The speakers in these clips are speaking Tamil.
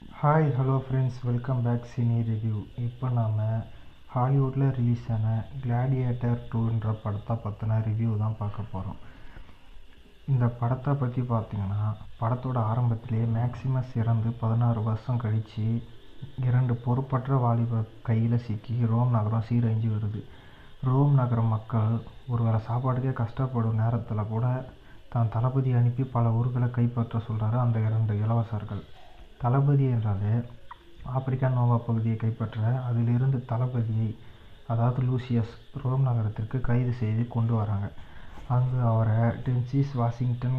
Hi hello friends, welcome back cine review. இப்போ நாம் ஹாலிவுட்டில் ரிலீஸ் ஆன கிளாடியேட்டர் 2ன்ற படத்தை பற்றின ரிவ்யூ தான் பார்க்க போகிறோம். இந்த படத்தை பற்றி பார்த்திங்கன்னா, படத்தோட ஆரம்பத்திலேயே மேக்ஸிமஸ் இறந்து 16 வருஷம் கழித்து 2 பொறுப்பற்ற வாலிபர் கையில் சிக்கி ரோம் நகரம் சீரழிஞ்சு வருது. ரோம் நகர மக்கள் ஒருவேளை சாப்பாட்டுக்கே கஷ்டப்படும் நேரத்தில் கூட தான் தளபதி அனுப்பி பல ஊர்களை கைப்பற்ற சொல்கிறாரு அந்த 2 இளவரசர்கள். தளபதி என்றாலே ஆப்பிரிக்கா நோவா பகுதியை கைப்பற்ற அதிலிருந்து தளபதியை, அதாவது லூசியஸ், ரோம் நகரத்திற்கு கைது செய்து கொண்டு வராங்க. அங்கு அவரை டென்சிஸ் வாஷிங்டன்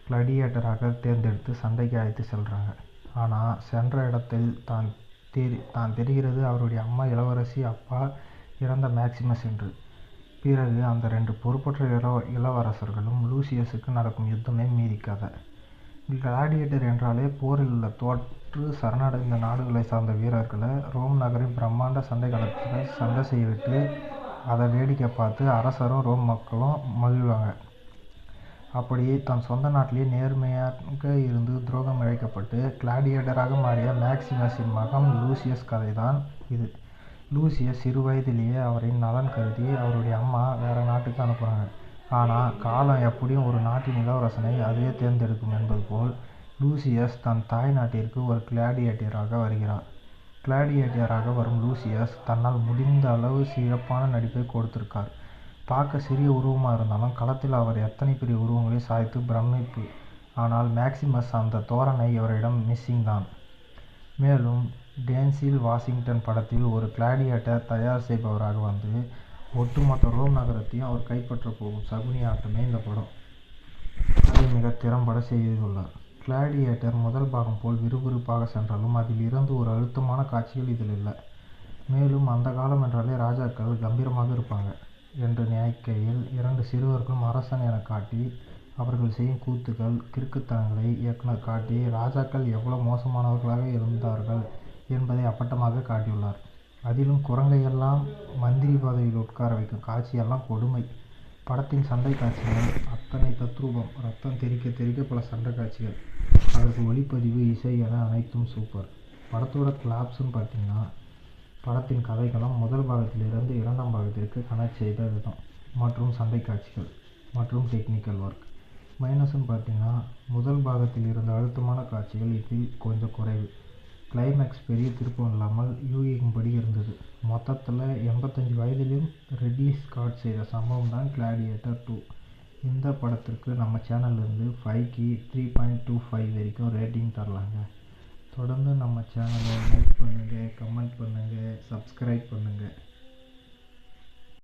கிளாடியேட்டராக தேர்ந்தெடுத்து சண்டைக்கு அழைத்து செல்கிறாங்க. ஆனால் சென்ற இடத்தில் தான் தெரிகிறது அவருடைய அம்மா இளவரசி, அப்பா இறந்த மேக்ஸிமஸ் என்று. பிறகு அந்த 2 பொறுப்பற்ற இளவரசர்களும் லூசியஸுக்கு நடக்கும் யுத்தமே மீதி கதை. கிளாடியேட்டர் என்றாலே போரில் தோற்று சரணடைந்த நாடுகளை சார்ந்த வீரர்களை ரோம் நகரின் பிரம்மாண்ட சண்டை களத்தில் சண்டை செய்யவிட்டு அதை வேடிக்கை பார்த்து அரசரும் ரோம் மக்களும் மகிழ்வாங்க. அப்படி தன் சொந்த நாட்டிலேயே நேர்மையாக இருந்து துரோகம் இழைக்கப்பட்டு கிளாடியேட்டராக மாறிய மேக்ஸிமஸின் மகன் லூசியஸ் கதை தான் இது. லூசியஸ் சிறு வயதிலேயே அவரின் நலன் கருதி அவருடைய அம்மா வேறு நாட்டுக்கு அனுப்புகிறாங்க. ஆனால் காலம் எப்படியும் ஒரு நாட்டின் இளவரசனை அதுவே தேர்ந்தெடுக்கும் என்பது போல் லூசியஸ் தன் தாய் நாட்டிற்கு ஒரு கிளாடியேட்டராக வருகிறார். கிளாடியேட்டராக வரும் லூசியஸ் தன்னால் முடிந்த அளவு சிறப்பான நடிப்பை கொடுத்திருக்கார். பார்க்க சிறிய உருவமாக இருந்தாலும் களத்தில் அவர் எத்தனை பெரிய உருவங்களை சாய்த்து பிரமிப்பு. ஆனால் மேக்ஸிமஸ் அந்த தோரணை இவரிடம் மிஸ்ஸிங் தான். மேலும் டென்சில் வாஷிங்டன் படத்தில் ஒரு கிளாடியேட்டர் தயார் செய்பவராக வந்து ஒட்டுமொத்த ரோம் நகரத்தையும் அவர் கைப்பற்ற போகும் சகுனி ஆட்டமே இந்த படம். அதை மிக திறம்பட செய்துள்ளார். கிளாடியேட்டர் முதல் பாகம் போல் விறுவிறுப்பாக சென்றாலும் அதில் இருந்து ஒரு அழுத்தமான காட்சிகள் இதில் இல்லை. மேலும் அந்த காலம் என்றாலே ராஜாக்கள் கம்பீரமாக இருப்பாங்க என்று நினைக்கையில் 2 சிறுவர்களும் அரசன் என காட்டி அவர்கள் செய்யும் கூத்துக்கள், கிறுக்குத்தனங்களை இயக்குனர் காட்டி ராஜாக்கள் எவ்வளவு மோசமானவர்களாக இருந்தார்கள் என்பதை அப்பட்டமாக காட்டியுள்ளார். அதிலும் குரங்கையெல்லாம் மந்திரி பதவியில் உட்கார வைக்கும் காட்சியெல்லாம் கொடுமை. படத்தின் சண்டை காட்சிகள் அத்தனை தத்ரூபம். ரத்தம் தெறிக்க தெறிக்க பல சண்டை காட்சிகள், அதற்கு ஒளிப்பதிவு, இசை என அனைத்தும் சூப்பர். படத்தோட கிளாப்ஸ்ன்னு பார்த்தீங்கன்னா, படத்தின் கதைக்களம் முதல் பாகத்திலிருந்து 2ஆம் பாகத்திற்கு கனெக்ட் செய்த விதம் மற்றும் சண்டை காட்சிகள் மற்றும் டெக்னிக்கல் ஒர்க். மைனஸ்ன்னு பார்த்தீங்கன்னா, முதல் பாகத்தில் இருந்த அழுத்தமான காட்சிகள் இதில் கொஞ்சம் குறைவு. கிளைமேக்ஸ் பெரிய திருப்பம் இல்லாமல் யூகிக்கும்படி இருந்தது. மொத்தத்தில் 85 வயதிலும் ரிட்லி ஸ்காட் செய்த சம்பவம் தான் கிளாடியேட்டர் 2. இந்த படத்திற்கு நம்ம சேனல்லேருந்து 5க்கு 3.25 வரைக்கும் ரேட்டிங் தரலாங்க. தொடர்ந்து நம்ம சேனலை லைக் பண்ணுங்கள், கமெண்ட் பண்ணுங்கள், சப்ஸ்கிரைப் பண்ணுங்கள்.